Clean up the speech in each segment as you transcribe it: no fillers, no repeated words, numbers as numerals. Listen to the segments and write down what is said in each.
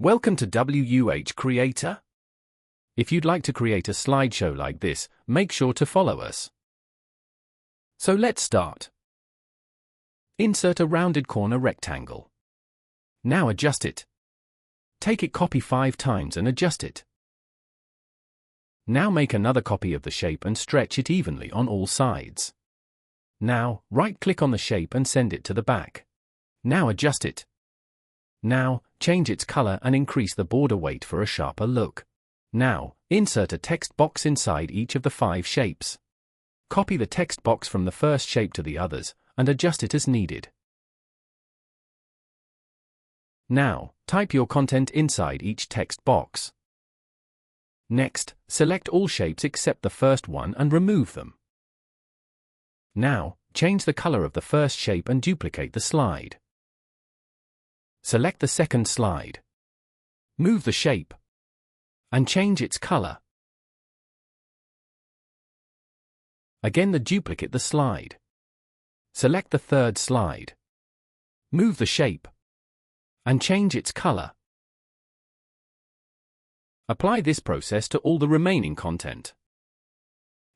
Welcome to WH Creator. If you'd like to create a slideshow like this, make sure to follow us. So let's start. Insert a rounded corner rectangle. Now adjust it. Take it copy 5 times and adjust it. Now make another copy of the shape and stretch it evenly on all sides. Now, right-click on the shape and send it to the back. Now adjust it. Now, change its color and increase the border weight for a sharper look. Now, insert a text box inside each of the 5 shapes. Copy the text box from the first shape to the others, and adjust it as needed. Now, type your content inside each text box. Next, select all shapes except the first one and remove them. Now, change the color of the first shape and duplicate the slide. Select the second slide. Move the shape. And change its color. Again duplicate the slide. Select the third slide. Move the shape. And change its color. Apply this process to all the remaining content.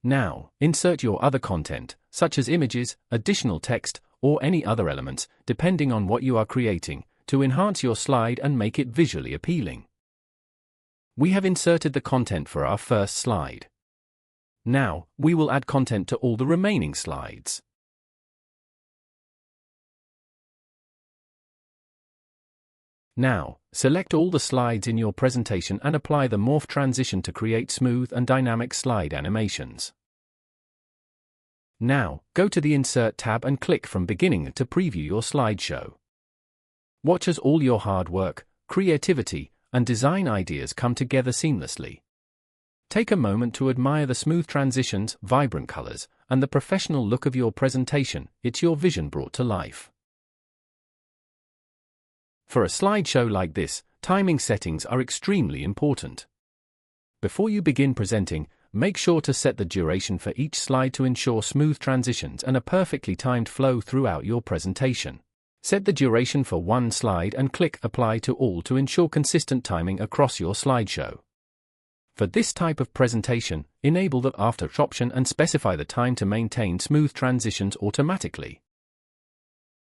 Now, insert your other content, such as images, additional text, or any other elements, depending on what you are creating, to enhance your slide and make it visually appealing. We have inserted the content for our first slide. Now, we will add content to all the remaining slides. Now, select all the slides in your presentation and apply the Morph transition to create smooth and dynamic slide animations. Now, go to the Insert tab and click from Beginning to preview your slideshow. Watch as all your hard work, creativity, and design ideas come together seamlessly. Take a moment to admire the smooth transitions, vibrant colors, and the professional look of your presentation. It's your vision brought to life. For a slideshow like this, timing settings are extremely important. Before you begin presenting, make sure to set the duration for each slide to ensure smooth transitions and a perfectly timed flow throughout your presentation. Set the duration for one slide and click Apply to All to ensure consistent timing across your slideshow. For this type of presentation, enable the After option and specify the time to maintain smooth transitions automatically.